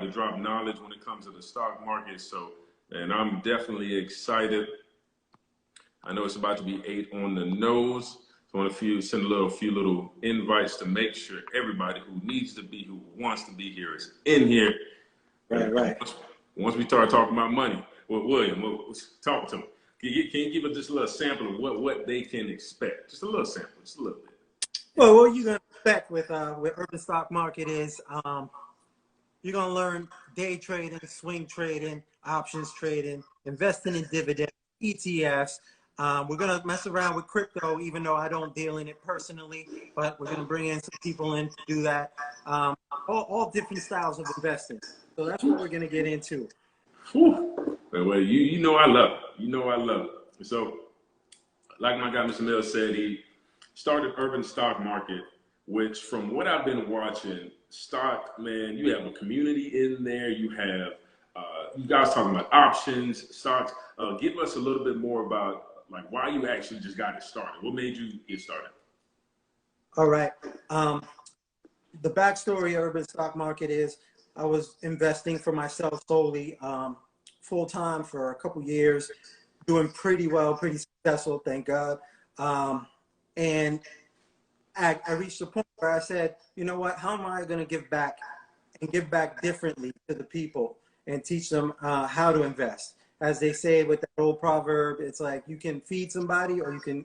to drop knowledge when it comes to the stock market. So, and I'm definitely excited. I know it's about to be 8 on the nose. So I want to send a few little invites to make sure everybody who needs to be, who wants to be here, is in here. Right. Once we start talking about money, well, William, talk to them. Can you give us just a little sample of what they can expect? Just a little sample, just a little bit. Well, what you're gonna expect with urban stock market is you're gonna learn day trading, swing trading, options trading, investing in dividends, ETFs. We're gonna mess around with crypto, even though I don't deal in it personally, but we're gonna bring in some people in to do that. All different styles of investing. So that's what we're gonna get into. Whew. Well, you know I love it. You know I love it. So, like my guy Mr. Mills said, he started Urban Stock Market, which from what I've been watching, stock, man, you have a community in there. You have you guys talking about options, stocks. Give us a little bit more about like why you actually just got it started. What made you get started? All right. The backstory of Urban Stock Market is I was investing for myself solely, full time for a couple years, doing pretty well, pretty successful, thank God. And I reached a point where I said, you know what, how am I going to give back and give back differently to the people and teach them how to invest? As they say with that old proverb, it's like you can feed somebody or you can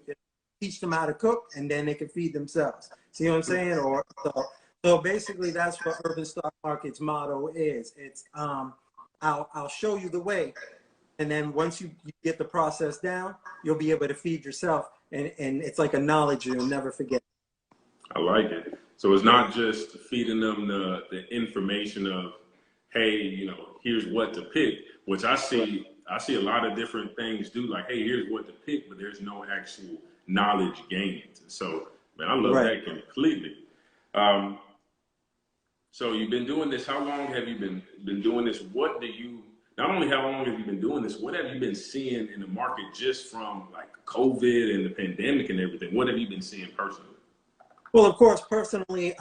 teach them how to cook and then they can feed themselves. See what I'm saying? So basically that's what Urban Stock Market's motto is. It's I'll show you the way. And then once you get the process down, you'll be able to feed yourself. And it's like a knowledge you'll never forget. I like it. So it's not just feeding them the information of, hey, you know, here's what to pick, which I see a lot of different things do, like, hey, here's what to pick, but there's no actual knowledge gained. So, man, I love that completely. So you've been doing this. How long have you been doing this? What do you, not only how long have you been doing this, what have you been seeing in the market just from like COVID and the pandemic and everything? What have you been seeing personally? Well, of course, personally,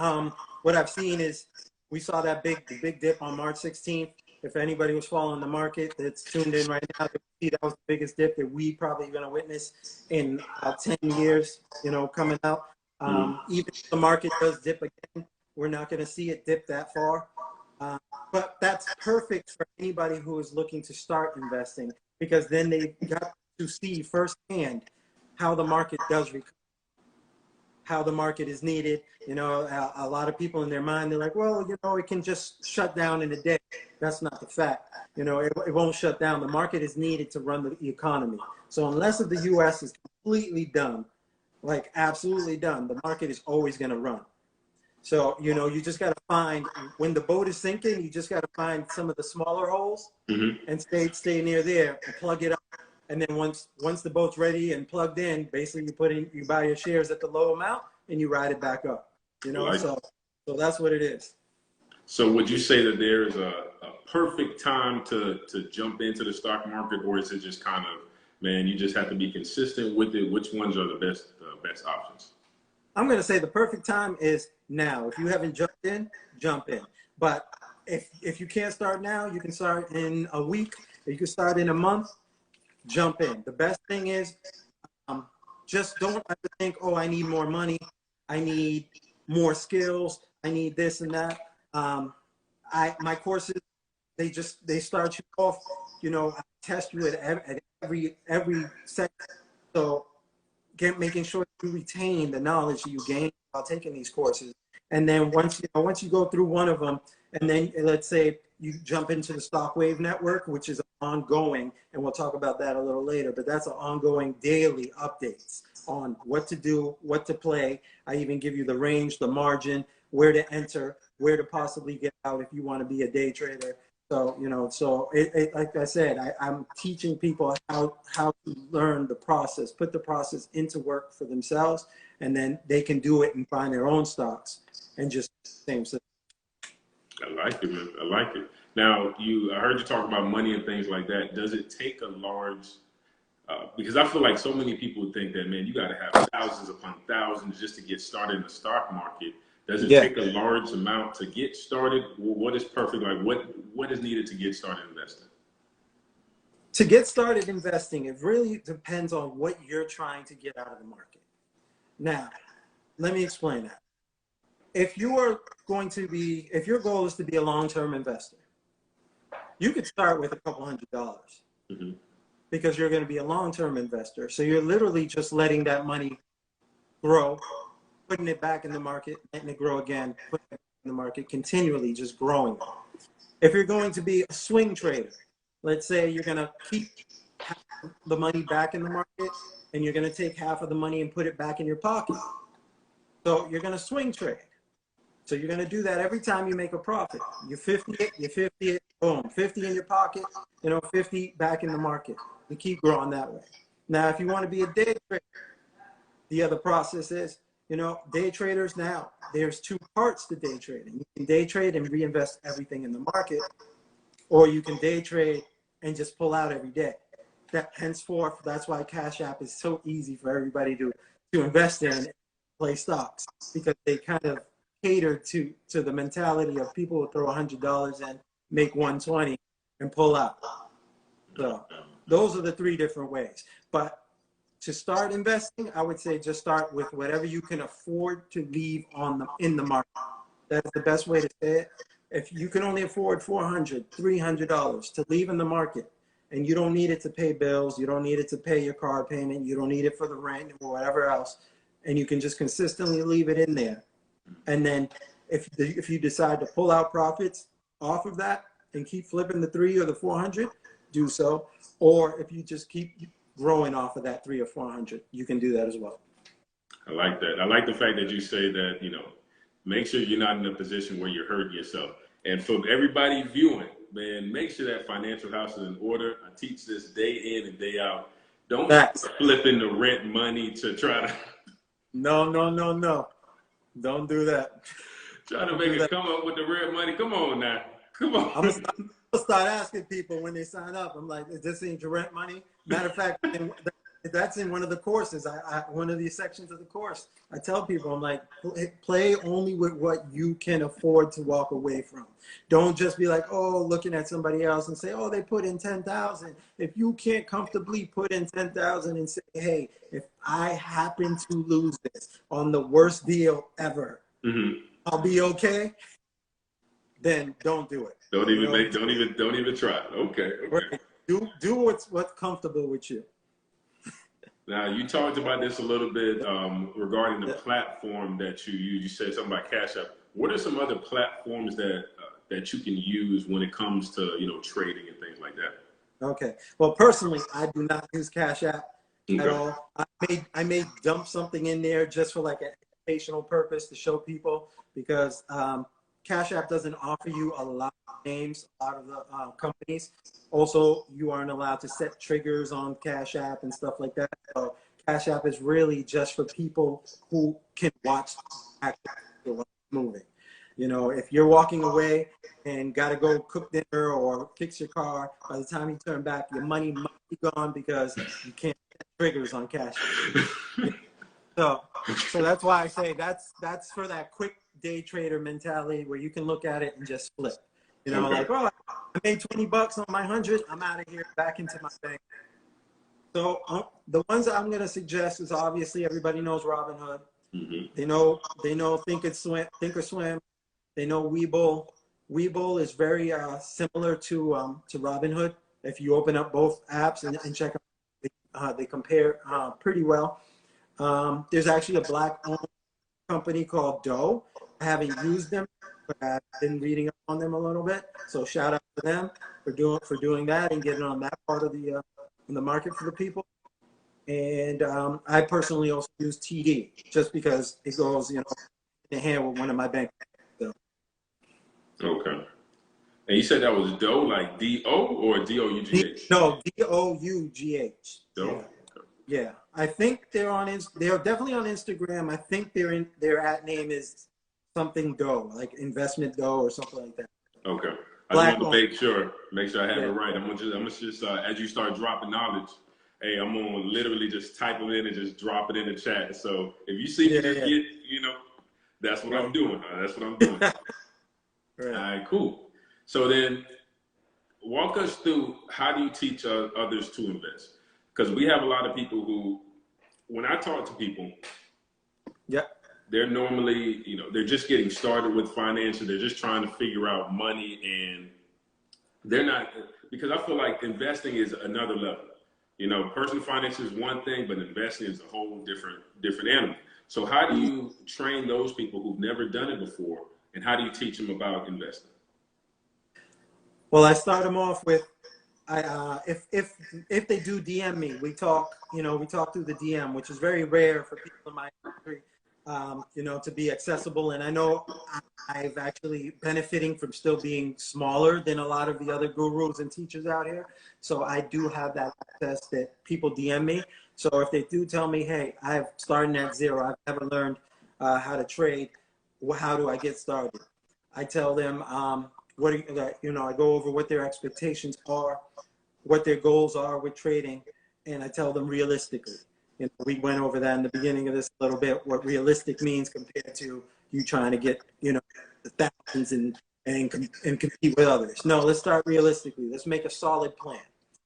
what I've seen is we saw that big dip on March 16th. If anybody was following the market that's tuned in right now, see that was the biggest dip that we probably going to witness in 10 years, you know, coming out. Even if the market does dip again, we're not going to see it dip that far. But that's perfect for anybody who is looking to start investing, because then they got to see firsthand how the market does recover, how the market is needed. You know, a lot of people in their mind, they're like, well, you know, it can just shut down in a day. That's not the fact. You know, it won't shut down. The market is needed to run the economy. So unless the U.S. is completely done, like absolutely done, the market is always going to run. So, you know, you just got to find, when the boat is sinking, you just got to find some of the smaller holes and stay near there and plug it up. And then once the boat's ready and plugged in, basically you buy your shares at the low amount and you ride it back up. You know, so that's what it is. So would you say that there's a perfect time to jump into the stock market, or is it just kind of, man, you just have to be consistent with it? Which ones are the best options? I'm going to say the perfect time is now. If you haven't jumped in, jump in. But if you can't start now, you can start in a week, or you can start in a month. Jump in. The best thing is just don't ever think, oh, I need more money, I need more skills, I need this and that. My courses, they start you off, you know, test you at every sector. So making sure you retain the knowledge you gain while taking these courses. And then once you go through one of them, and then let's say you jump into the Stockwave network, which is ongoing, and we'll talk about that a little later, but that's an ongoing daily updates on what to do, what to play. I even give you the range, the margin, where to enter, where to possibly get out if you want to be a day trader. So, you know, like I said, I'm teaching people how to learn the process, put the process into work for themselves, and then they can do it and find their own stocks and just same system. I like it, man. I like it. Now, I heard you talk about money and things like that. Does it take a large, because I feel like so many people think that, man, you got to have thousands upon thousands just to get started in the stock market. Does it take a large amount to get started? What is perfect? Like, what is needed to get started investing? To get started investing, it really depends on what you're trying to get out of the market. Now, let me explain that. If you are going to be, if your goal is to be a long-term investor, you could start with a couple $100 because you're going to be a long-term investor. So you're literally just letting that money grow, putting it back in the market, letting it grow again, putting it in the market, continually just growing. If you're going to be a swing trader, let's say you're going to keep half the money back in the market and you're going to take half of the money and put it back in your pocket. So you're going to swing trade. So you're going to do that every time you make a profit. You 50 it, you 50 it, boom, 50 in your pocket, 50 back in the market. You keep growing that way. Now, if you want to be a day trader, the other process is, day traders now, there's two parts to day trading. You can day trade and reinvest everything in the market, or you can day trade and just pull out every day. That henceforth, that's why Cash App is so easy for everybody to invest in and play stocks, because they kind of cater to the mentality of people who throw $100 in, make 120 and pull out. So those are the three different ways. But to start investing, I would say just start with whatever you can afford to leave in the market. That's the best way to say it. If you can only afford $400, $300 to leave in the market, and you don't need it to pay bills, you don't need it to pay your car payment, you don't need it for the rent or whatever else, and you can just consistently leave it in there. And then if you decide to pull out profits off of that and keep flipping the 3 or the 400, do so. Or if you just keep growing off of that 3 or 400, you can do that as well. I like that. I like the fact that you say that, make sure you're not in a position where you're hurting yourself. And for everybody viewing, man, make sure that financial house is in order. I teach this day in and day out. Don't flip in the rent money to try to... No. Don't do that. Try to make it come up with the real money. Come on now. Come on. I'm going to start asking people when they sign up. I'm like, is this in your rent money? Matter of fact, that's in one of the courses. One of these sections of the course. I tell people, I'm like, play only with what you can afford to walk away from. Don't just be like, looking at somebody else and say, they put in 10,000. If you can't comfortably put in 10,000 and say, hey, if I happen to lose this on the worst deal ever, I'll be okay. Then don't do it. Don't even try. Okay. Right. Do what's comfortable with you. Now, you talked about this a little bit regarding the platform that you use. You said something about Cash App. What are some other platforms that you can use when it comes to trading and things like that? Okay. Well, personally, I do not use Cash App at all. I may dump something in there just for like an educational purpose to show people, because Cash App doesn't offer you a lot of names, a lot of the companies. Also, you aren't allowed to set triggers on Cash App and stuff like that. So Cash App is really just for people who can watch actually moving. If you're walking away and got to go cook dinner or fix your car, by the time you turn back, your money might be gone because you can't set triggers on Cash App. So that's why I say that's for that quick day trader mentality where you can look at it and just flip. Like, I made $20 on my 100. I'm out of here, back into my bank. So the ones I'm going to suggest is, obviously everybody knows Robinhood. They know Thinkorswim. They know Webull. Webull is very similar to Robinhood. If you open up both apps and check out, they compare pretty well. There's actually a black-owned company called Doe. I haven't used them, but I've been reading up on them a little bit. So shout out to them for doing that and getting on that part of the market for the people. And I personally also use TD just because it goes in hand with one of my bank accounts. Okay. And you said that was Doe, like D-O or D-O-U-G-H? No, D-O-U-G-H. Doe. Yeah. I think they're definitely on Instagram. I think their at name is something Doe, like Investment Doe or something like that. Okay. I just want to make sure I have it right. I'm gonna just as you start dropping knowledge, hey, I'm gonna literally just type them in and just drop it in the chat. So if you see me get, that's what I'm doing. That's what I'm doing. Right. All right, cool. So then walk us through how do you teach others to invest? Because we have a lot of people who, when I talk to people, Yeah. they're normally, you know, they're just getting started with finances. They're just trying to figure out money, and they're not, because I feel like investing is another level. You know, personal finance is one thing, but investing is a whole different animal. So how do you train those people who've never done it before, and how do you teach them about investing? Well, I start them off with, if they do DM me, we talk. You know, we talk through the DM, which is very rare for people in my industry. You know, to be accessible. And I know I've actually benefiting from still being smaller than a lot of the other gurus and teachers out here. So I do have that access that people DM me. So if they do tell me, hey, I've started at zero, I've never learned how to trade, well, how do I get started? I tell them, you know, I go over what their expectations are, what their goals are with trading, and I tell them realistically. You know, we went over that in the beginning of this a little bit, what realistic means compared to you trying to get, you know, the thousands and compete with others. No, let's start realistically. Let's make a solid plan.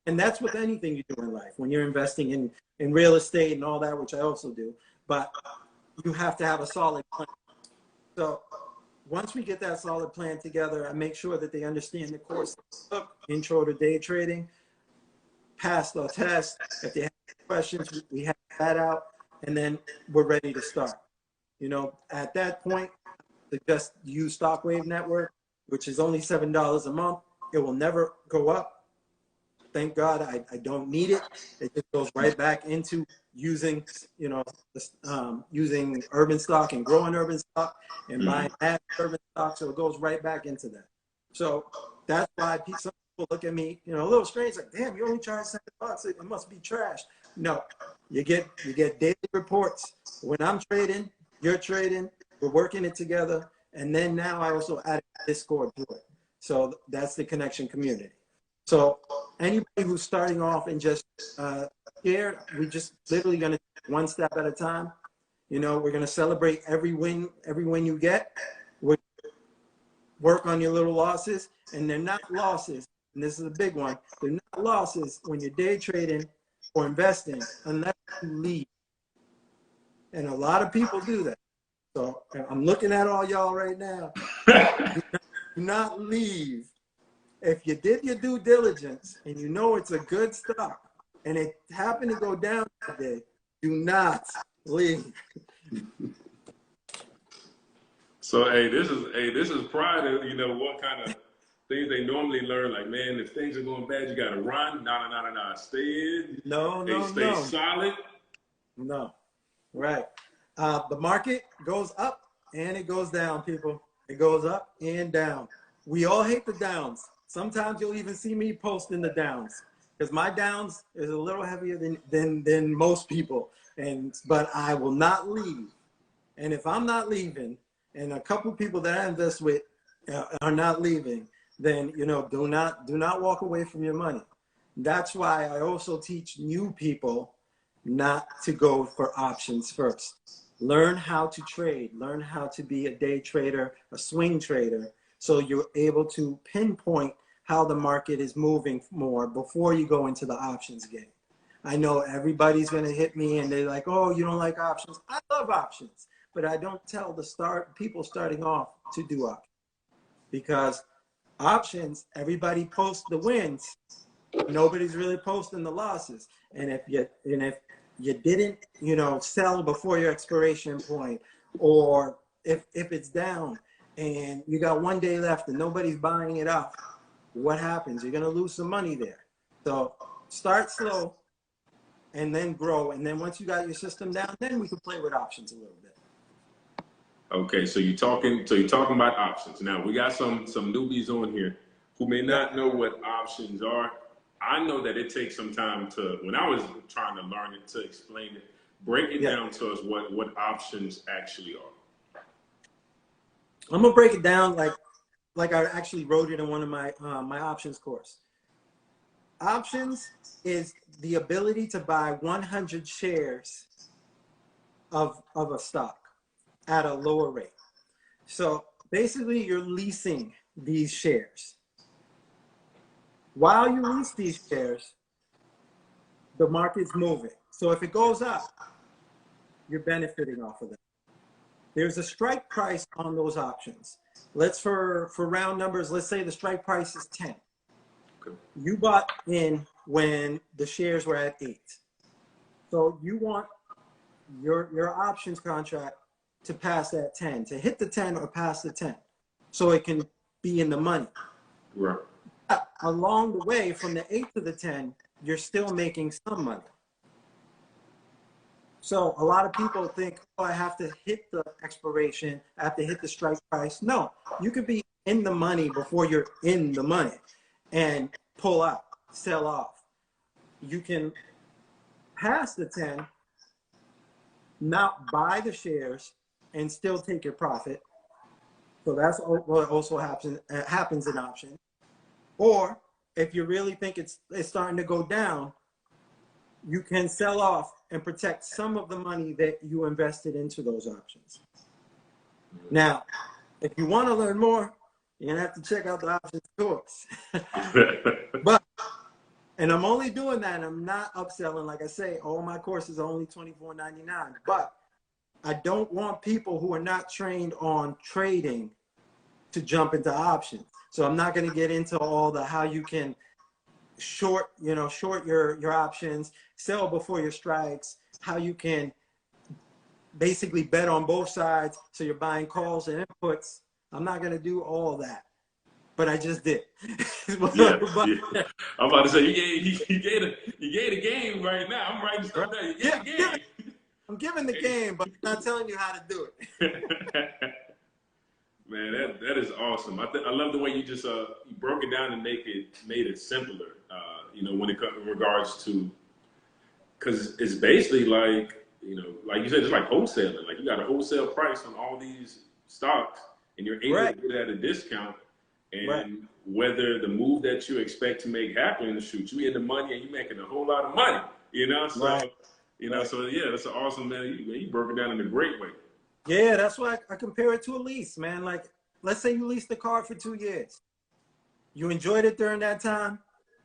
And that's with anything you do in life. When you're investing in real estate and all that, which I also do, but you have to have a solid plan. So once we get that solid plan together, I make sure that they understand the course of intro to day trading, pass the test. If they have questions, we have that out, and then we're ready to start. You know, at that point, just use Stockwave Network, which is only $7 a month. It will never go up. Thank God I don't need it. It just goes right back into using, you know, using urban stock and growing urban stock and buying ad urban stock. So it goes right back into that. So that's why some people look at me, you know, a little strange, like, damn, you only charge $7. It must be trash. No, you get daily reports. When I'm trading, you're trading, we're working it together. And then now I also added Discord to it. So that's the connection community. So anybody who's starting off and just scared, we just literally going to one step at a time. You know, we're going to celebrate every win you get. We're work on your little losses, and they're not losses. And this is a big one. They're not losses when you're day trading or investing unless you leave. And a lot of people do that. So I'm looking at all y'all right now. Do not leave. If you did your due diligence and you know it's a good stock and it happened to go down today, do not leave. So this is prior to, you know, what kind of things they normally learn. Like, man, if things are going bad, you got to run. No. Stay in. Stay solid. No. Right. The market goes up and it goes down, people. It goes up and down. We all hate the downs. Sometimes you'll even see me posting the downs because my downs is a little heavier than most people. But I will not leave. And if I'm not leaving, and a couple of people that I invest with are not leaving, then, you know, do not walk away from your money. That's why I also teach new people not to go for options first. Learn how to trade, learn how to be a day trader, a swing trader, so you're able to pinpoint how the market is moving more before you go into the options game. I know everybody's going to hit me and they're like, oh, you don't like options. I love options, but I don't tell people starting off to do options, because options, everybody posts the wins. Nobody's really posting the losses. And if you didn't, you know, sell before your expiration point, or if it's down and you got 1 day left and nobody's buying it up, what happens? You're going to lose some money there. So start slow and then grow. And then once you got your system down, then we can play with options a little bit. Okay, so you're talking about options. Now we got some newbies on here who may not know what options are. I know that it takes some time to, when I was trying to learn it, to explain it, break it down to us what options actually are. I'm gonna break it down like I actually wrote it in one of my my options course. Options is the ability to buy 100 shares of a stock at a lower rate. So basically you're leasing these shares. While you lease these shares, the market's moving. So if it goes up, you're benefiting off of that. There's a strike price on those options. Let's, for round numbers, let's say the strike price is 10. Okay. You bought in when the shares were at 8. So you want your options contract to pass that 10, to hit the 10 or pass the 10, so it can be in the money. Right. Along the way, from the 8 to the 10, you're still making some money. So a lot of people think, oh, I have to hit the expiration, I have to hit the strike price. No, you could be in the money before you're in the money and pull out, sell off. You can pass the 10, not buy the shares, and still take your profit. So that's what also happens in options. Or if you really think it's starting to go down, you can sell off and protect some of the money that you invested into those options. Now, if you want to learn more, you're going to have to check out the options course. But, and I'm only doing that, I'm not upselling. Like I say, all my courses are only $24.99. But I don't want people who are not trained on trading to jump into options. So I'm not going to get into all the how you can short your options, sell before your strikes, how you can basically bet on both sides, so you're buying calls and inputs. I'm not going to do all that, but I just did. Yeah. I'm about to say you gave the game right now. I'm writing stuff down. You gave the game. I'm giving the game, but I'm not telling you how to do it. Man, that is awesome. I love the way you just you broke it down and made it simpler. When it comes in regards to, because it's basically like, like you said, it's like wholesaling. Like you got a wholesale price on all these stocks, and you're able to get it at a discount. And whether the move that you expect to make happen, shoot, you in the money and you're making a whole lot of money. So so yeah, that's an awesome, man. You broke it down in a great way. Yeah, that's why I compare it to a lease, man. Like, let's say you leased the car for 2 years. You enjoyed it during that time.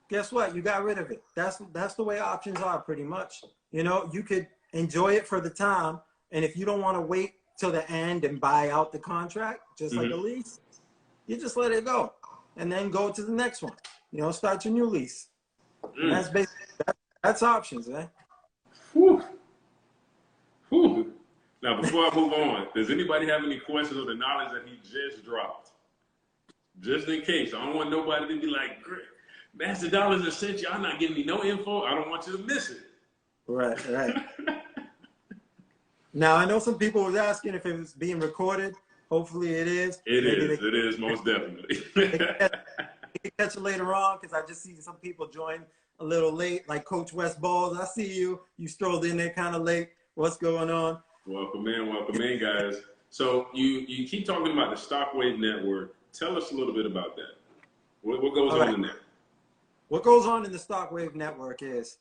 Guess what? You got rid of it. That's the way options are, pretty much. You could enjoy it for the time, and if you don't want to wait till the end and buy out the contract, just like a lease, you just let it go, and then go to the next one. Start your new lease. And that's basically that's options, man. Whew. Whew. Now, before I move on, does anybody have any questions on the knowledge that he just dropped? Just in case. I don't want nobody to be like, Master Dollars has sent you. I'm not giving me no info. I don't want you to miss it. Right. Now, I know some people was asking if it was being recorded. Hopefully it is. It is, most definitely. They can catch it later on, because I just see some people join a little late, like Coach West Balls. I see you. You strolled in there kind of late. What's going on? Welcome in, guys. So you keep talking about the Stockwave Network. Tell us a little bit about that. What goes on in there? What goes on in the Stockwave Network is,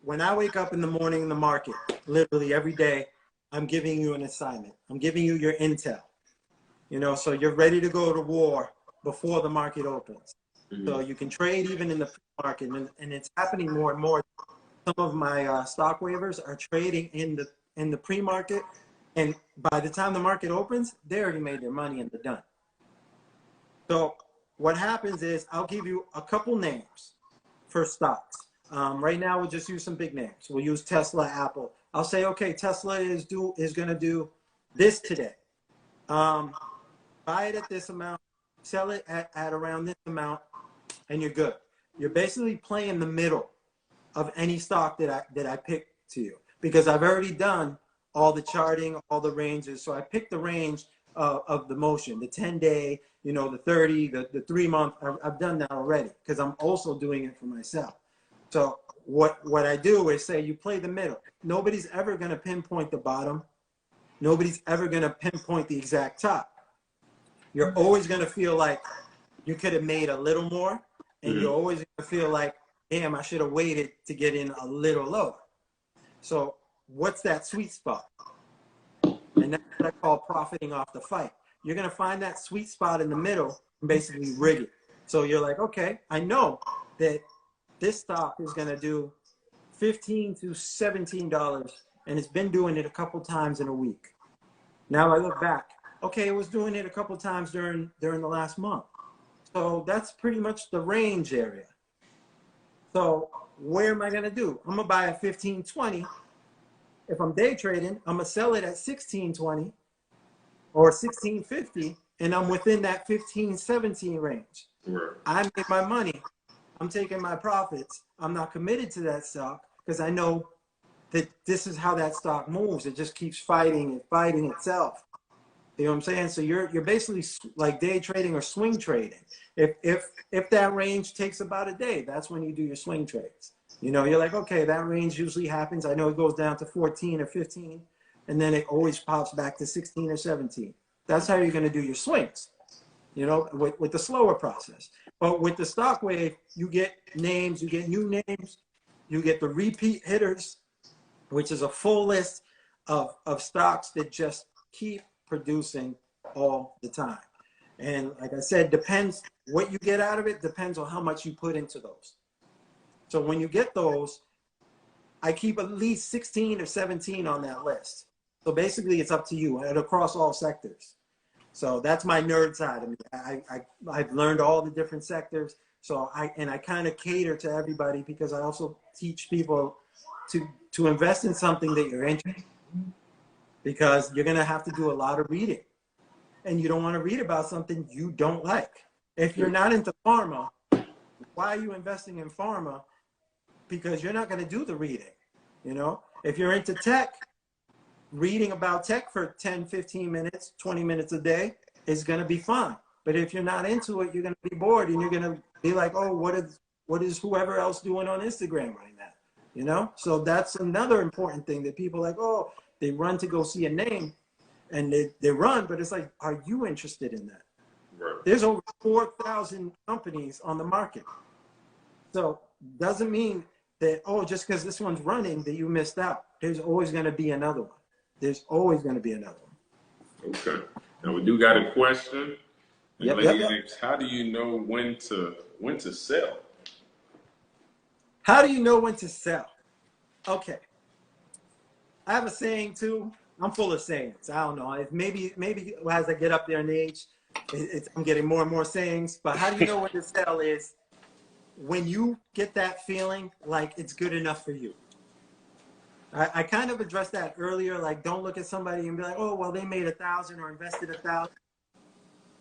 when I wake up in the morning in the market, literally every day, I'm giving you an assignment. I'm giving you your intel. So you're ready to go to war before the market opens. So you can trade even in the pre-market, and it's happening more and more. Some of my stock waivers are trading in the pre-market, and by the time the market opens, they already made their money and they're done. So what happens is, I'll give you a couple names for stocks. Right now, we'll just use some big names. We'll use Tesla, Apple. I'll say, okay, Tesla is going to do this today. Buy it at this amount, sell it at around this amount, and you're good. You're basically playing the middle of any stock that I pick to you, because I've already done all the charting, all the ranges. So I picked the range of the motion, the 10-day, the 30, the 3-month. I've done that already, because I'm also doing it for myself. So what I do is say, you play the middle. Nobody's ever going to pinpoint the bottom. Nobody's ever going to pinpoint the exact top. You're always going to feel like you could have made a little more, and you're always going to feel like, damn, I should have waited to get in a little lower. So what's that sweet spot? And that's what I call profiting off the fight. You're going to find that sweet spot in the middle and basically rig it. So you're like, okay, I know that this stock is going to do $15 to $17, and it's been doing it a couple times in a week. Now I look back, okay, it was doing it a couple times during the last month. So that's pretty much the range area. So where am I going to do? I'm going to buy at 15.20. If I'm day trading, I'm going to sell it at 16.20 or 16.50, and I'm within that 15.17 range. Right. I made my money. I'm taking my profits. I'm not committed to that stock because I know that this is how that stock moves. It just keeps fighting and fighting itself. You know what I'm saying? So you're basically like day trading or swing trading. If that range takes about a day, that's when you do your swing trades. You know, you're like, okay, that range usually happens. I know it goes down to 14 or 15, and then it always pops back to 16 or 17. That's how you're going to do your swings, you know, with the slower process. But with the stock wave, you get names, you get new names, you get the repeat hitters, which is a full list of stocks that just keep producing all the time. And like I said, depends what you get out of it, depends on how much you put into those. So when you get those, I keep at least 16 or 17 on that list. So basically it's up to you and across all sectors. So that's my nerd side of me. I've learned all the different sectors. So I kind of cater to everybody because I also teach people to invest in something that you're interested in, because you're going to have to do a lot of reading, and you don't want to read about something you don't like. If you're not into pharma, why are you investing in pharma? Because you're not going to do the reading. You know, if you're into tech, reading about tech for 10, 15 minutes, 20 minutes a day is going to be fine. But if you're not into it, you're going to be bored, and you're going to be like, oh, what is whoever else doing on Instagram right now? You know, so that's another important thing that people like, oh, they run to go see a name, and they run, but it's like, are you interested in that? Right. There's over 4,000 companies on the market. So doesn't mean that, oh, just because this one's running that you missed out. There's always going to be another one. There's always going to be another one. Okay. Now we do got a question. Yep. Asks, how do you know when to sell? How do you know when to sell? Okay. I have a saying too. I'm full of sayings. I don't know. Maybe as I get up there in age, I'm getting more and more sayings. But how do you know when to sell is when you get that feeling like it's good enough for you. I kind of addressed that earlier. Like, don't look at somebody and be like, oh, well, they made 1,000 or invested 1,000.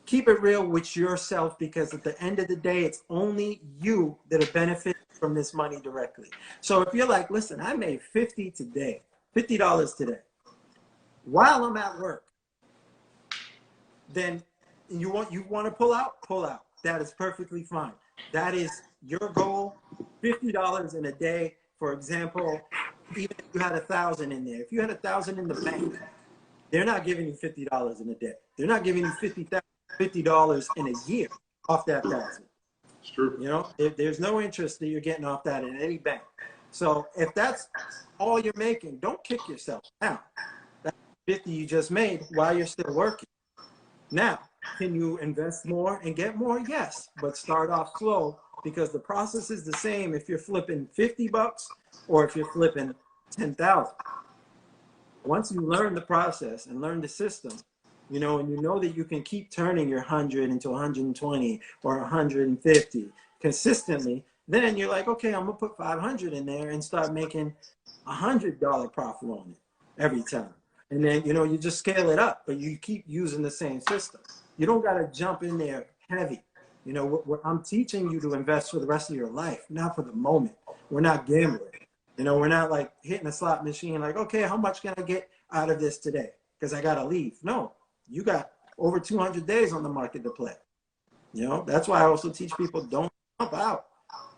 Keep it real with yourself, because at the end of the day, it's only you that are benefiting from this money directly. So if you're like, listen, I made $50 today, $50 today, while I'm at work, then you want to pull out. That is perfectly fine. That is your goal. $50 in a day, for example. Even if you had 1,000 in there, if you had 1,000 in the bank, they're not giving you $50 in a day. They're not giving you $50 in a year off that 1,000. It's true. You know, there's no interest that you're getting off that in any bank. So if that's all you're making, don't kick yourself down. That's 50 you just made while you're still working. Now, can you invest more and get more? Yes, but start off slow, because the process is the same if you're flipping $50 or if you're flipping 10,000. Once you learn the process and learn the system, you know, and you know that you can keep turning your 100 into 120 or 150 consistently, then you're like, okay, I'm gonna put 500 in there and start making $100 profit on it every time. And then, you know, you just scale it up, but you keep using the same system. You don't got to jump in there heavy. You know, I'm teaching you to invest for the rest of your life, not for the moment. We're not gambling. You know, we're not like hitting a slot machine like, okay, how much can I get out of this today? Because I got to leave. No, you got over 200 days on the market to play. You know, that's why I also teach people, don't jump out.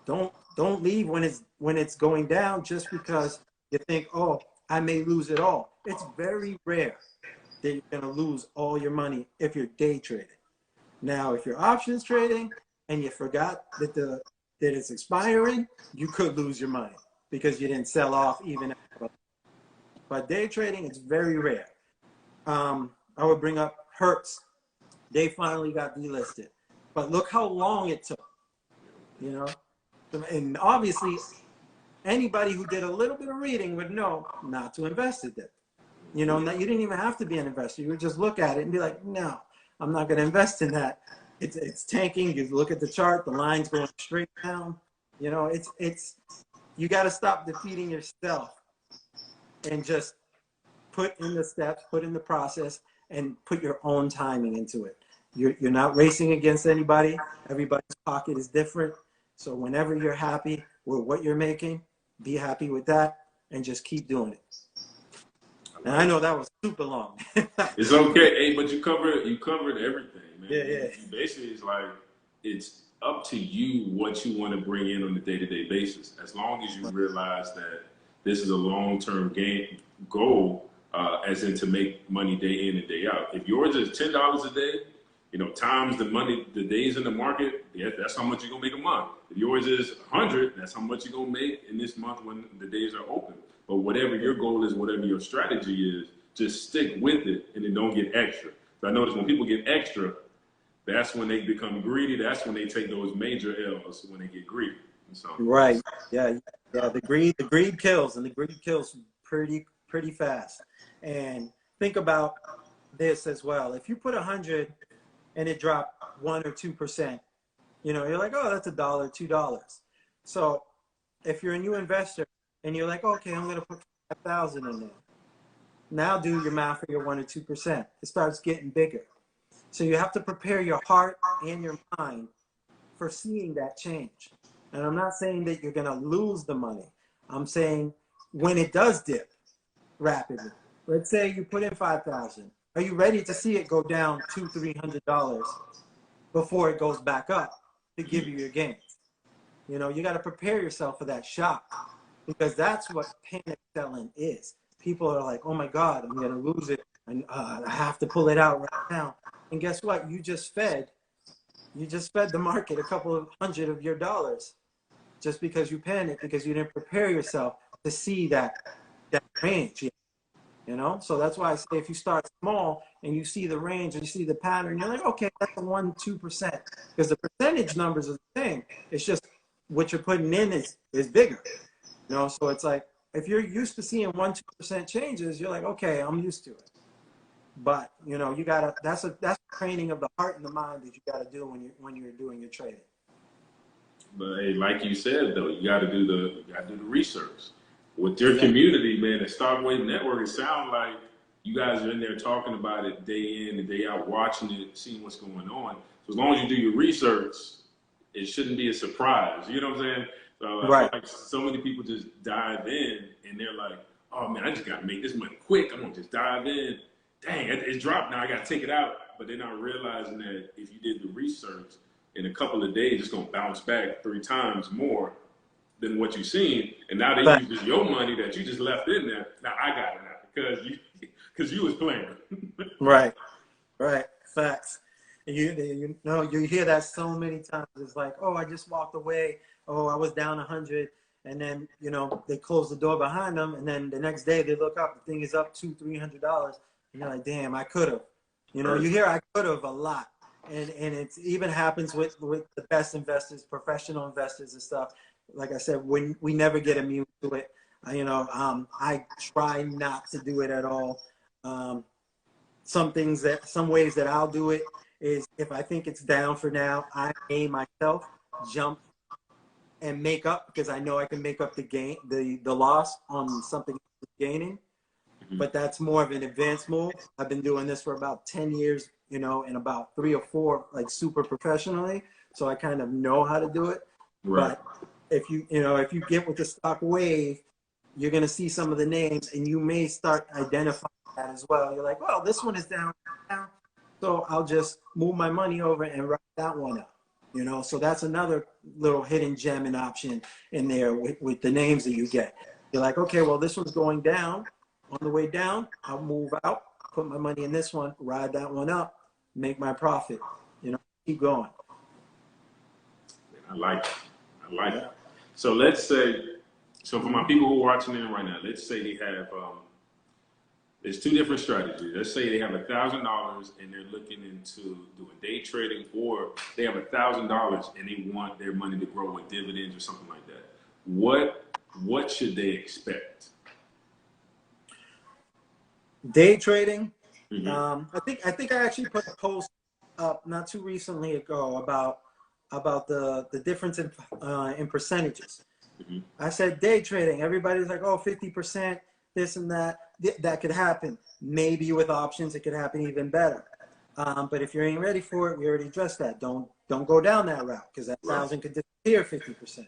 Don't leave when it's going down just because you think, oh, I may lose it all. It's very rare that you're going to lose all your money if you're day trading. Now, if you're options trading and you forgot that it's expiring, you could lose your money because you didn't sell off even after. But day trading, it's very rare. I would bring up Hertz. They finally got delisted. But look how long it took. you know. And obviously, anybody who did a little bit of reading would know not to invest in it. You know, you didn't even have to be an investor. You would just look at it and be like, no, I'm not going to invest in that. It's tanking. You look at the chart, the line's going straight down. You know, you got to stop defeating yourself and just put in the steps, put in the process, and put your own timing into it. You're not racing against anybody. Everybody's pocket is different. So whenever you're happy with what you're making, be happy with that and just keep doing it. And I know that was super long. It's okay, hey, but you covered everything, man. Yeah, You basically, it's like it's up to you what you want to bring in on a day-to-day basis. As long as you realize that this is a long-term goal, as in to make money day in and day out. If yours is $10 a day, you know, times the money, the days in the market, yeah, that's how much you're gonna make a month. If yours is 100, that's how much you're gonna make in this month when the days are open. But whatever your goal is, whatever your strategy is, just stick with it and then don't get extra. So I notice when people get extra, that's when they become greedy. That's when they take those major L's when they get greedy. So, right. Yeah. Yeah. The greed kills, and the greed kills pretty fast. And think about this as well. If you put 100 and it dropped 1 or 2%, you know, you're like, oh, that's $1, $2. So if you're a new investor and you're like, okay, I'm going to put 5,000 in there. Now do your math for your 1 or 2%. It starts getting bigger. So you have to prepare your heart and your mind for seeing that change. And I'm not saying that you're going to lose the money. I'm saying when it does dip rapidly, let's say you put in 5,000. Are you ready to see it go down $200-300 before it goes back up to give you your gains? You know, you got to prepare yourself for that shock, because that's what panic selling is. People are like, oh my God, I'm going to lose it. And I have to pull it out right now. And guess what? You just fed the market a couple of hundred of your dollars just because you panicked, because you didn't prepare yourself to see that range. You know, so that's why I say if you start small and you see the range and you see the pattern, you're like, okay, that's a 1-2%, because the percentage numbers are the same. It's just what you're putting in is bigger. You know, so it's like if you're used to seeing 1-2% changes, you're like, okay, I'm used to it. But you know, you gotta that's training of the heart and the mind that you gotta do when you're doing your trading. but hey, like you said though, you got to do the research with your Exactly. community, man. The Stock Wave Network. It sounds like you guys are in there talking about it day in and day out, watching it, seeing what's going on. So as long as you do your research, it shouldn't be a surprise. You know what I'm saying? So I feel Right. like so many people just dive in and they're like, "Oh man, I just got to make this money quick. I'm gonna just dive in. Dang, it's dropped now. I got to take it out." But they're not realizing that if you did the research in a couple of days, it's gonna bounce back 3 times more than what you've seen. And now they But use your money that you just left in there. Now I got it now because you was playing. right. Right. Facts. And you know, you hear that so many times. It's like, oh, I just walked away. Oh, I was down 100. And then, you know, they close the door behind them. And then the next day they look up, the thing is up $200-300. And you're like, damn, I could have. You know, you hear I could have a lot. And it even happens with the best investors, professional investors and stuff. Like I said, when we never get immune to it. You know, I try not to do it at all. Some ways that I'll do it is if I think it's down for now, I may myself jump and make up, because I know I can make up the loss on something gaining. But that's more of an advanced move. I've been doing this for about 10 years, you know, and about 3 or 4 like super professionally. So I kind of know how to do it. Right. But if you get with the stock wave, you're going to see some of the names and you may start identifying that as well. You're like, well, this one is down now, so I'll just move my money over and write that one up. You know, so that's another little hidden gem and option in there with the names that you get. You're like, okay, well, this one's going down. On the way down, I'll move out, put my money in this one, ride that one up, make my profit. You know, keep going. I like it. I like it. Yeah. So let's say, so for my people who are watching in right now, let's say they have There's two different strategies. Let's say they have $1,000 and they're looking into doing day trading, or they have $1,000 and they want their money to grow with dividends or something like that. What should they expect? Day trading. Mm-hmm. I think I actually put a post up not too recently ago about the difference in percentages. Mm-hmm. I said day trading. Everybody's like, oh, 50%, this and that. That could happen. Maybe with options, it could happen even better. But if you ain't ready for it, we already addressed that. Don't go down that route because that thousand could disappear 50%.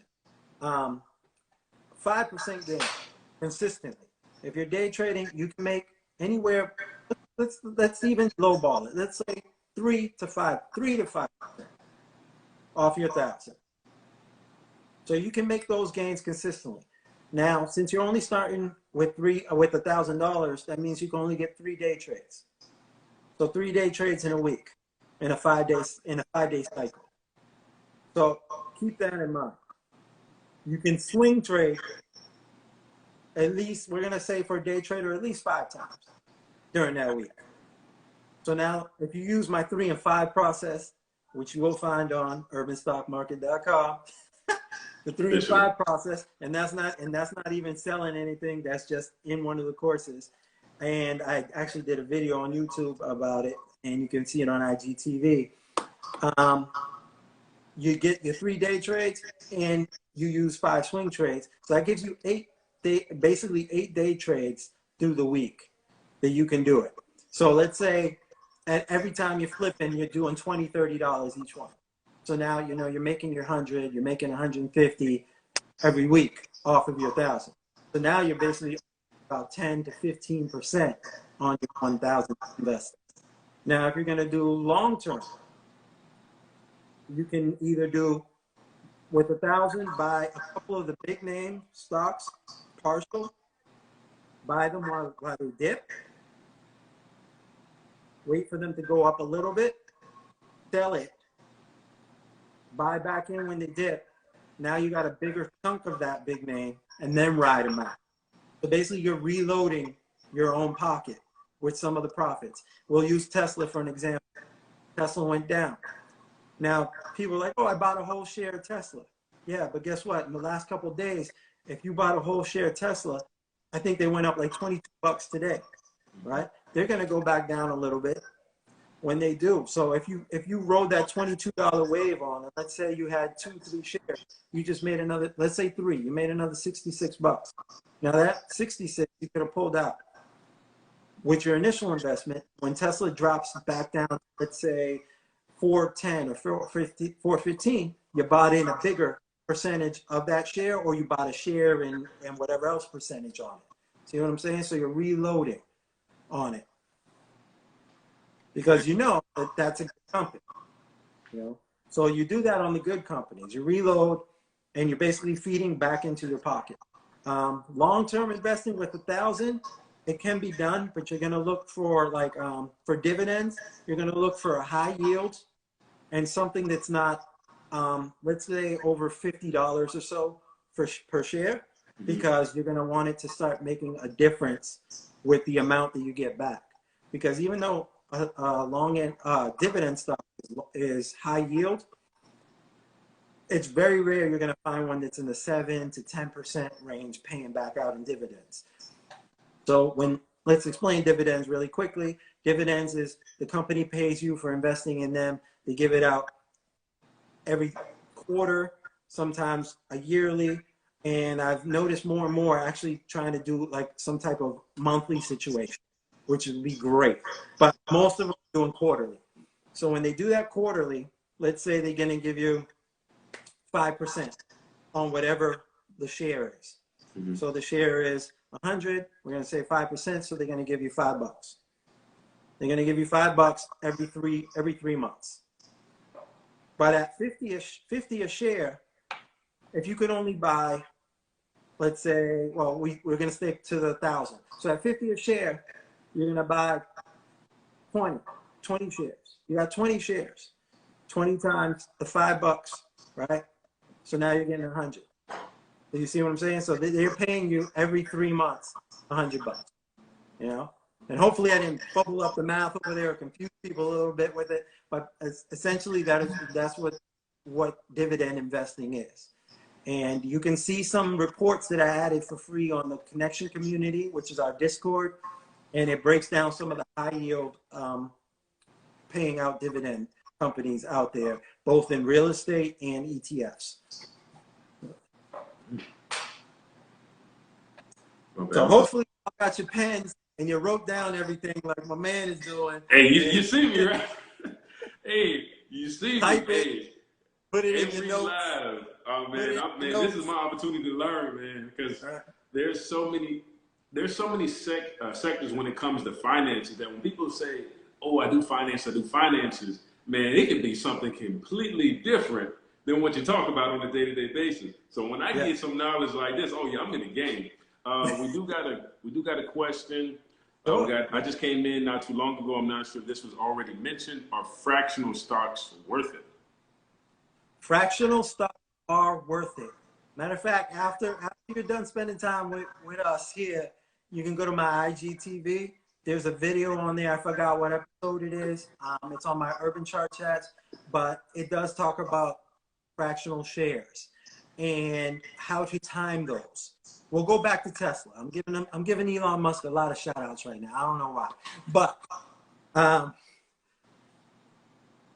5% gain consistently. If you're day trading, you can make anywhere. Let's even lowball it. Let's say 3 to 5% off your thousand. So you can make those gains consistently. Now, since you're only starting with $1,000, that means you can only get 3-day trades. So 3-day trades in a week, in a 5-day cycle. So keep that in mind. You can swing trade at least, we're gonna say for a day trader, at least 5 times during that week. So now, if you use my 3 and 5 process, which you will find on urbanstockmarket.com, the 3 and 5 process, and that's not even selling anything. That's just in one of the courses. And I actually did a video on YouTube about it, and you can see it on IGTV. You get your 3-day trades, and you use 5 swing trades. So that gives you basically 8-day trades through the week that you can do it. So let's say every time you're flipping, you're doing $20, $30 each one. So now, you're making your 100, you're making 150 every week off of your 1,000. So now you're basically about 10 to 15% on your 1,000 invested. Now, if you're going to do long term, you can either do with 1,000, buy a couple of the big name stocks, partial, buy them while they dip, wait for them to go up a little bit, sell it, buy back in when they dip. Now you got a bigger chunk of that big name, and then ride them out. So basically, you're reloading your own pocket with some of the profits. We'll use Tesla for an example. Tesla went down. Now, people are like, oh, I bought a whole share of Tesla. Yeah, but guess what? In the last couple of days, if you bought a whole share of Tesla, I think they went up like $22 today, right? They're going to go back down a little bit when they do. So if you rode that $22 wave on, and let's say you had 2-3 shares, you just made another, let's say 3, you made another $66. Now that 66 you could have pulled out with your initial investment. When Tesla drops back down, let's say 410 or 415, you bought in a bigger percentage of that share, or you bought a share and whatever else percentage on it. See what I'm saying? So you're reloading on it because that's a good company. So you do that on the good companies. You reload, and you're basically feeding back into your pocket. Long-term investing with 1,000, it can be done, but you're going to look for for dividends. You're going to look for a high yield and something that's not, let's say, over $50 or so per share, because you're going to want it to start making a difference with the amount that you get back. Because even though long end dividend stock is high yield, it's very rare you're going to find one that's in the 7 to 10% range paying back out in dividends. So let's explain dividends really quickly. Dividends is the company pays you for investing in them. They give it out every quarter, sometimes a yearly. And I've noticed more and more actually trying to do like some type of monthly situation, which would be great. But most of them are doing quarterly. So when they do that quarterly, let's say they're going to give you 5% on whatever the share is. Mm-hmm. So the share is 100. We're going to say 5%. So they're going to give you $5. They're going to give you $5 every three months. But at 50 a share, if you could only buy, let's say, well, we're going to stick to the 1,000. So at 50 a share, you're going to buy 20 shares. You got 20 shares, 20 times the $5, right? So now you're getting 100. Do you see what I'm saying? So they're paying you every 3 months $100. And hopefully I didn't bubble up the math over there or confuse people a little bit with it. But essentially that's what dividend investing is. And you can see some reports that I added for free on the Connection community, which is our Discord. And it breaks down some of the high yield paying out dividend companies out there, both in real estate and ETFs. Okay. So hopefully you got your pens and you wrote down everything like my man is doing. Hey, you see me, right? Hey, you see me. Type it, Hey, put it in every your notes. live. Oh man, this is my opportunity to learn, man, because there's so many sectors when it comes to finances that when people say, "Oh, I do finances," man, it can be something completely different than what you talk about on a day-to-day basis. So when I get some knowledge like this, oh yeah, I'm in the game. We do got a question. I just came in not too long ago. I'm not sure if this was already mentioned. Are fractional stocks worth it? Fractional stocks are worth it. Matter of fact, after you're done spending time with us here, you can go to my IGTV. There's a video on there. I forgot what episode it is. It's on my Urban Chart Chats, but it does talk about fractional shares and how to time those. We'll go back to Tesla. I'm giving Elon Musk a lot of shout outs right now. I don't know why. But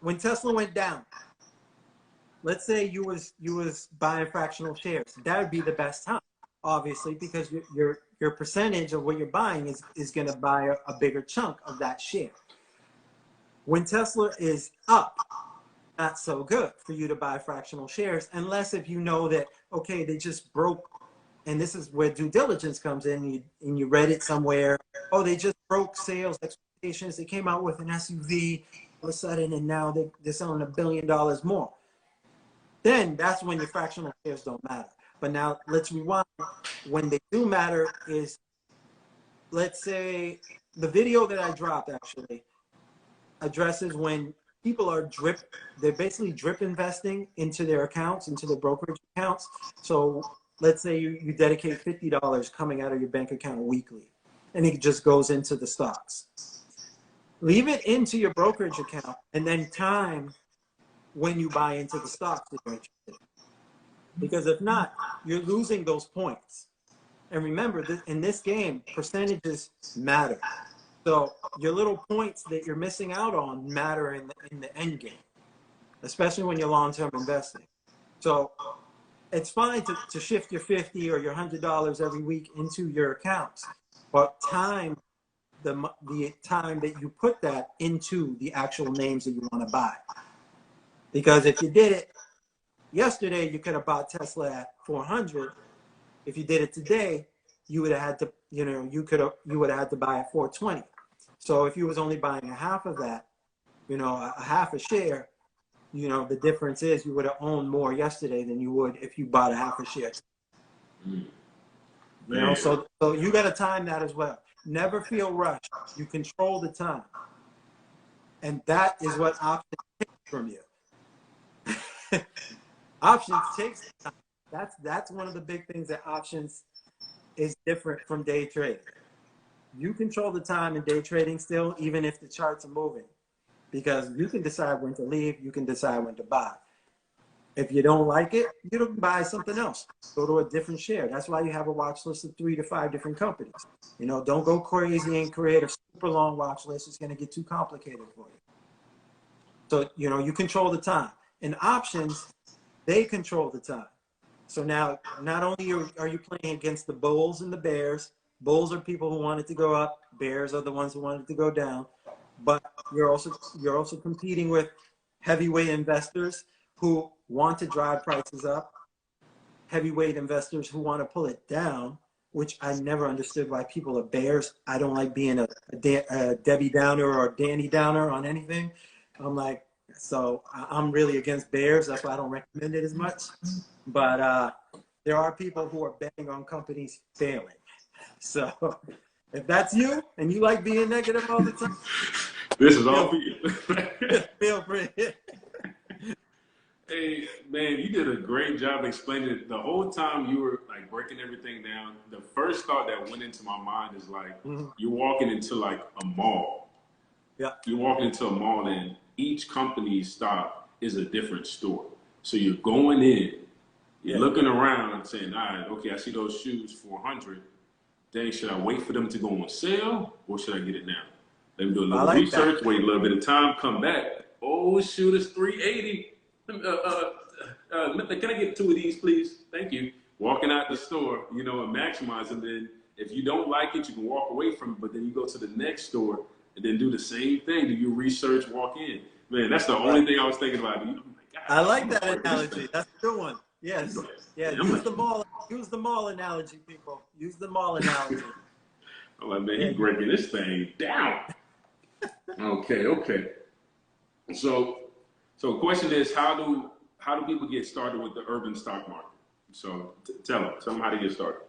when Tesla went down, let's say you was buying fractional shares. That would be the best time, obviously, because your percentage of what you're buying is going to buy a bigger chunk of that share. When Tesla is up, not so good for you to buy fractional shares, unless if you know that, okay, they just broke, and this is where due diligence comes in, and you read it somewhere, oh, they just broke sales expectations, they came out with an SUV all of a sudden, and now they're selling $1 billion more. Then that's when your fractional shares don't matter. But now let's rewind. When they do matter is, let's say the video that I dropped actually addresses when people are they're basically drip investing into their accounts, into their brokerage accounts. So let's say you dedicate $50 coming out of your bank account weekly, and it just goes into the stocks. Leave it into your brokerage account and then time when you buy into the stocks that you're interested in. Because if not, you're losing those points. And remember, in this game, percentages matter. So your little points that you're missing out on matter in the end game, especially when you're long-term investing. So it's fine to shift your $50 or your $100 every week into your accounts, but time the time that you put that into the actual names that you want to buy. Because if you did it yesterday, you could have bought Tesla at 400. If you did it today, you would have had to, you would have had to buy at 420. So if you was only buying a half of that, a half a share, the difference is you would have owned more yesterday than you would if you bought a half a share. So you got to time that as well. Never feel rushed. You control the time. And that is what options take from you. Options takes time. That's one of the big things that options is different from day trading. You control the time in day trading still, even if the charts are moving, because you can decide when to leave, you can decide when to buy. If you don't like it, you don't buy something else. Go to a different share. That's why you have a watch list of 3 to 5 different companies. Don't go crazy and create a super long watch list. It's going to get too complicated for you. So, you control the time. In options, they control the time. So now, not only are you playing against the bulls and the bears, bulls are people who want it to go up, bears are the ones who want it to go down, but you're also competing with heavyweight investors who want to drive prices up, heavyweight investors who want to pull it down, which I never understood why people are bears. I don't like being a Debbie Downer or a Danny Downer on anything. I'm really against bears. That's why I don't recommend it as much. But there are people who are betting on companies failing. So if that's you and you like being negative all the time, this is all for you. Feel free. Hey, man, you did a great job explaining it. The whole time you were like breaking everything down, the first thought that went into my mind is like, Mhm. you're walking into like a mall. Yeah. You're walking into a mall and each company's stop is a different store. So you're going in, you're Yeah. looking around and saying, all right, okay, I see those shoes for 100. Dang, should I wait for them to go on sale or should I get it now? Let me do a I little like that. research, wait a little bit of time, come back. Oh, shoot, it's 380. Can I get two of these, please? Thank you. Walking out the Yeah. store, and maximize them. Then if you don't like it, you can walk away from it. But then you go to the next store and then do the same thing. Do your research, walk in. Man, that's the Right. only thing I was thinking about. I'm like, I God, like I'm that breaking this thing. analogy. That's a good one. Yes. Yeah. Yeah, I'm like, Use the mall analogy, people. Use the mall analogy. man, Yeah. he breaking this thing down. Okay, okay. So, so question is, how do people get started with the urban stock market? So, tell them how to get started.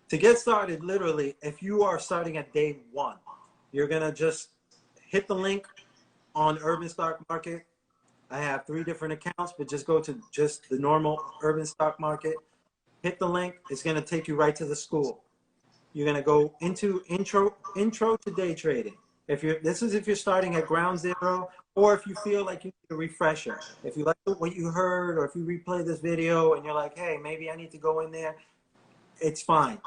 To get started, literally, if you are starting at day one, you're gonna just hit the link on Urban Stock Market. I have 3 different accounts, but just go to just the normal Urban Stock Market. Hit the link. It's gonna take you right to the school. You're gonna go into intro to day trading. If you're starting at ground zero, or if you feel like you need a refresher. If you like what you heard, or if you replay this video and you're like, hey, maybe I need to go in there, it's fine.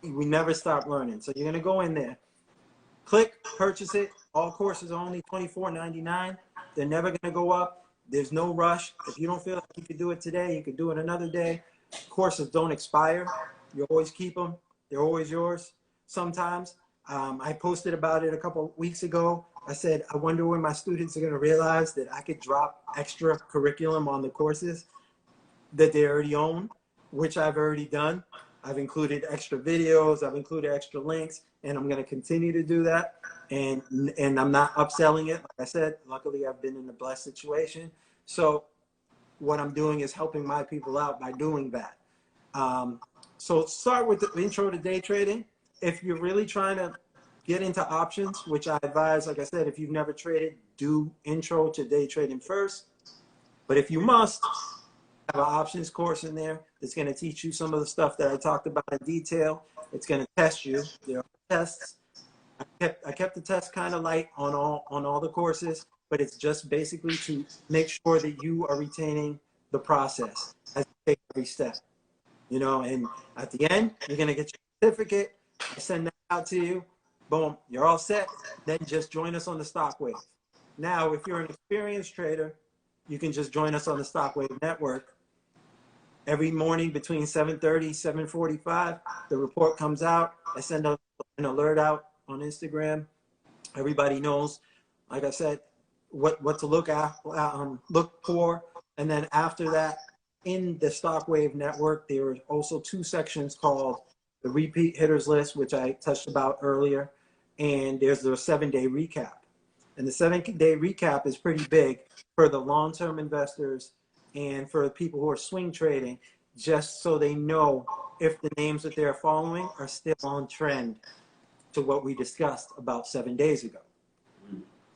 We never stop learning. So you're gonna go in there, click, purchase it. All courses are only $24.99. They're never gonna go up. There's no rush. If you don't feel like you could do it today, you could do it another day. Courses don't expire. You always keep them. They're always yours. Sometimes I posted about it a couple weeks ago. I said, I wonder when my students are going to realize that I could drop extra curriculum on the courses that they already own, which I've already done. I've included extra videos, I've included extra links, and I'm going to continue to do that. And I'm not upselling it. Like I said, luckily I've been in a blessed situation. So what I'm doing is helping my people out by doing that. So start with the intro to day trading. If you're really trying to get into options, which I advise, like I said, if you've never traded, do intro to day trading first. But if you must, have an options course in there that's going to teach you some of the stuff that I talked about in detail. It's going to test you. There are tests. I kept the test kind of light on all the courses, but it's just basically to make sure that you are retaining the process as you take every step. And at the end, you're going to get your certificate. I send that out to you. Boom, you're all set. Then just join us on the Stockwave. Now, if you're an experienced trader, you can just join us on the Stockwave network. Every morning between 7:30, 7:45, the report comes out. I send an alert out on Instagram. Everybody knows, like I said, what to look at, look for. And then after that, in the Stockwave network, there are also 2 sections called the repeat hitters list, which I touched about earlier, and there's the 7-day recap. And the 7-day recap is pretty big for the long-term investors and for people who are swing trading, just so they know if the names that they're following are still on trend to what we discussed about 7 days ago.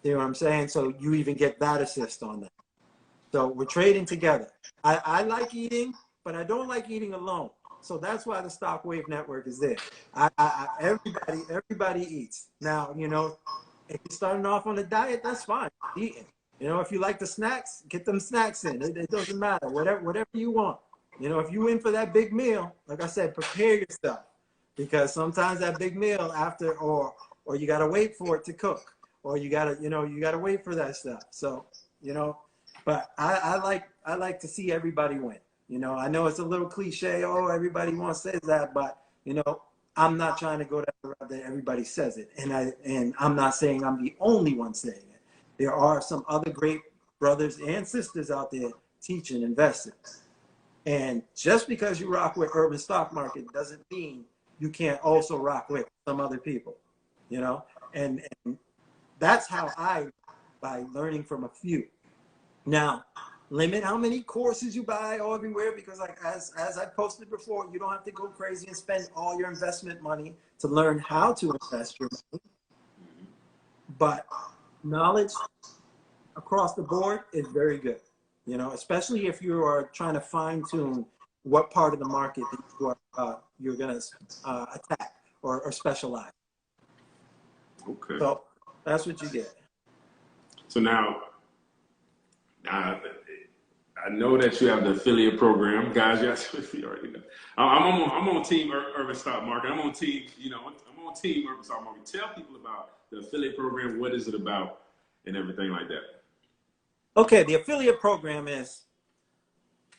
You know what I'm saying? So you even get that assist on that. So we're trading together. I like eating, but I don't like eating alone. So that's why the Stockwave Network is there. Everybody eats. Now, if you're starting off on a diet, that's fine. Eating. If you like the snacks, get them snacks in. It doesn't matter. Whatever you want. If you in for that big meal, like I said, prepare yourself. Because sometimes that big meal after or you gotta wait for it to cook. Or you gotta wait for that stuff. So, but I like to see everybody win. I know it's a little cliche. Oh, everybody wants to say that, but I'm not trying to go that route that everybody says it, and I'm not saying I'm the only one saying it. There are some other great brothers and sisters out there teaching investing, and just because you rock with Urban Stock Market doesn't mean you can't also rock with some other people. And that's how by learning from a few. Now, limit how many courses you buy all everywhere, because like as I posted before, you don't have to go crazy and spend all your investment money to learn how to invest your money. But knowledge across the board is very good. You know, especially if you are trying to fine tune what part of the market that you are you're going to attack or specialize. Okay. So that's what you get. So now, I know that you have the affiliate program, guys. You already know. I'm on Team Urban Stock Market. I'm on Team, I'm on Team Urban Stock Market. Tell people about the affiliate program. What is it about, and everything like that. Okay, the affiliate program is.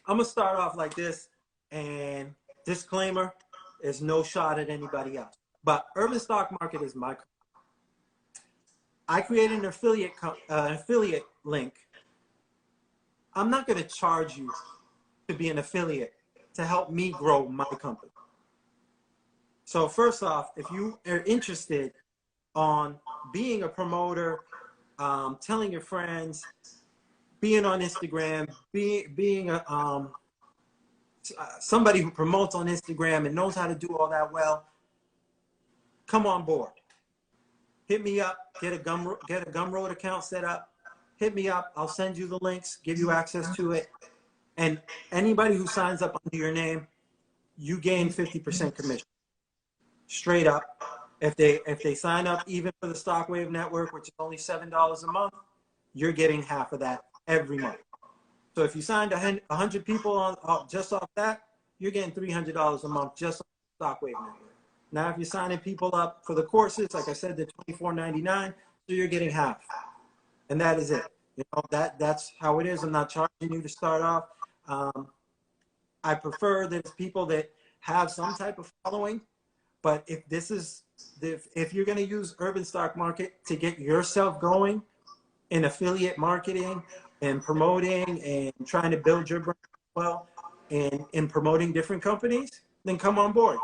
I'm gonna start off like this, and disclaimer: is no shot at anybody else. But Urban Stock Market is my. I created an affiliate link. I'm not going to charge you to be an affiliate to help me grow my company. So first off, if you are interested on being a promoter, telling your friends, being on Instagram, being somebody who promotes on Instagram and knows how to do all that well, come on board. Hit me up, get a Gumroad account set up. Hit me up. I'll send you the links, give you access to it. And anybody who signs up under your name, you gain 50% commission. Straight up. If they sign up even for the Stockwave Network, which is only $7 a month, you're getting half of that every month. So if you signed 100 people on just off that, you're getting $300 a month just on the Stockwave Network. Now, if you're signing people up for the courses, like I said, they're $24.99, so you're getting half. And that is it. You know, that's how it is. I'm not charging you to start off. I prefer that it's people that have some type of following. But if you're going to use Urban Stock Market to get yourself going in affiliate marketing and promoting and trying to build your brand well and in promoting different companies, then come on board.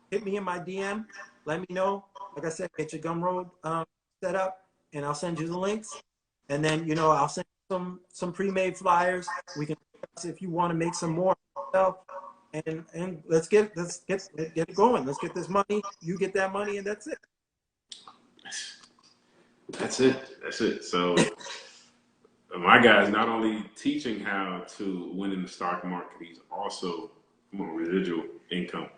Hit me in my DM. Let me know. Like I said, get your Gumroad set up, and I'll send you the links. And then, I'll send you some pre-made flyers. We can discuss if you want to make some more yourself. And let's get it going. Let's get this money. You get that money, and that's it. That's it. So my guy's not only teaching how to win in the stock market, he's also on residual income.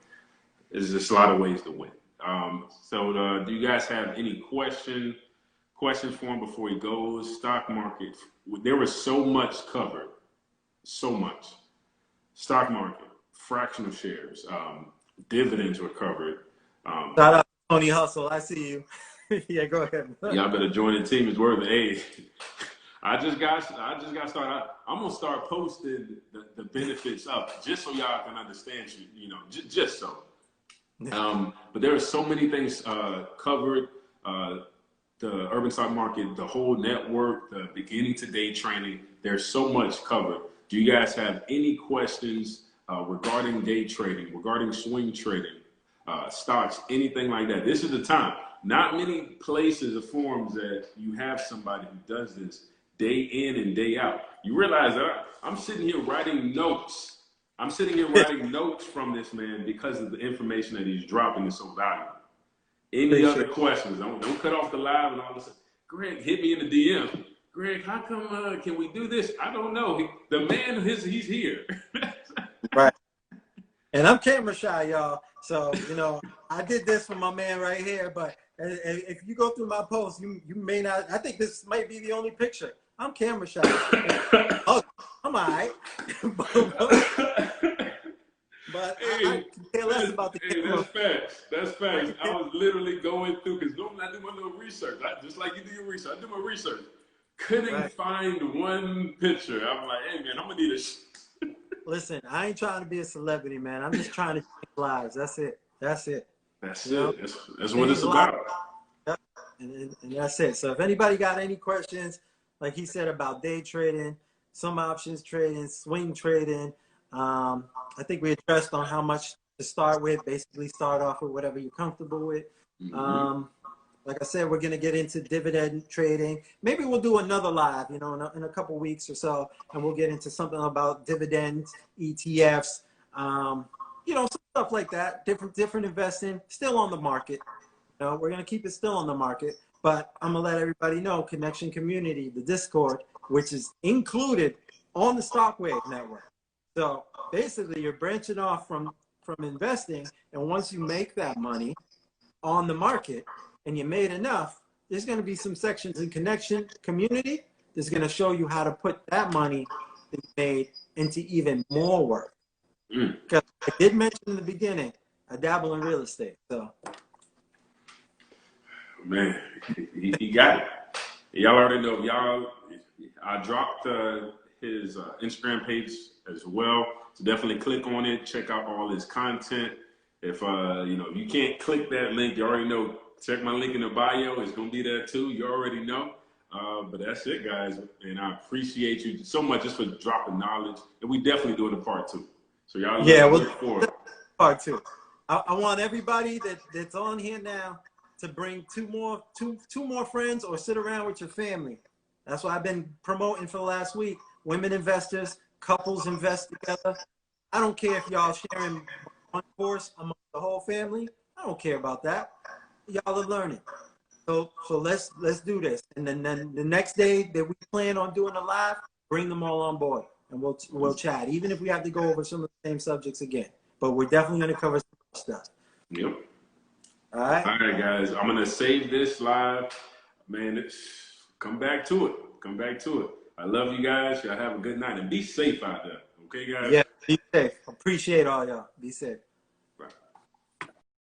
There's just a lot of ways to win. So do you guys have any questions for him before he goes? Stock market, there was so much covered, so much. Stock market, fractional shares, dividends were covered. Shout out to Tony Hustle. I see you. Yeah, go ahead. Y'all better join the team. It's worth it. Hey, I just got started. I'm gonna start posting the benefits up just so y'all can understand. Just so. But there are so many things covered. The Urban Stock Market, the whole network, the beginning to day training. There's so much covered. Do you guys have any questions regarding day trading, regarding swing trading, stocks, anything like that? This is the time. Not many places or forums that you have somebody who does this day in and day out. You realize that I'm sitting here writing notes. I'm sitting here writing notes from this man because of the information that he's dropping is so valuable. Any other questions? Don't cut off the live and all this. Greg, hit me in the DM. Greg, how come can we do this? I don't know. The man, he's here. Right. And I'm camera shy, y'all. So, I did this for my man right here. But if you go through my post, you may not. I think this might be the only picture. I'm camera shy. Oh, I'm all right. But hey, I care less about the camera. That's facts. I was literally going through, because normally I do my little research. Just like you do your research. I do my research. Couldn't find one picture. I'm like, hey, man, I'm going to need a... Listen, I ain't trying to be a celebrity, man. I'm just trying to change lives. That's it. That's it. That's what it's about. Yep. And that's it. So if anybody got any questions, like he said about day trading, some options trading, swing trading, I think we addressed on how much to start with. Basically, start off with whatever you're comfortable with. Mm-hmm. Like I said, we're going to get into dividend trading. Maybe we'll do another live, in a couple weeks or so, and we'll get into something about dividends, ETFs, some stuff like that. Different investing, still on the market. We're going to keep it still on the market, but I'm going to let everybody know, Connection Community, the Discord, which is included on the Stockwave network. So basically, you're branching off from investing, and once you make that money on the market and you made enough, there's going to be some sections in connection community that's going to show you how to put that money that you made into even more work. Because I did mention in the beginning, I dabble in real estate. So, man, he got it. Y'all already know. Y'all, I dropped his Instagram page as well. So definitely click on it. Check out all his content. If if you can't click that link, you already know. Check my link in the bio. It's gonna be there too. You already know. But that's it, guys. And I appreciate you so much just for dropping knowledge. And we definitely doing a part 2. So y'all look forward. Part 2. I want everybody that's on here now to bring two more friends or sit around with your family. That's what I've been promoting for the last week. Women investors, couples invest together. I don't care if y'all sharing one course among the whole family. I don't care about that. Y'all are learning. So let's do this. And then the next day that we plan on doing a live, bring them all on board and we'll chat. Even if we have to go over some of the same subjects again. But we're definitely going to cover some stuff. Yep. All right. All right, guys. I'm gonna save this live. Man, come back to it. Come back to it. I love you guys. Y'all have a good night and be safe out there. Okay, guys? Yeah, be safe. Appreciate all y'all. Be safe.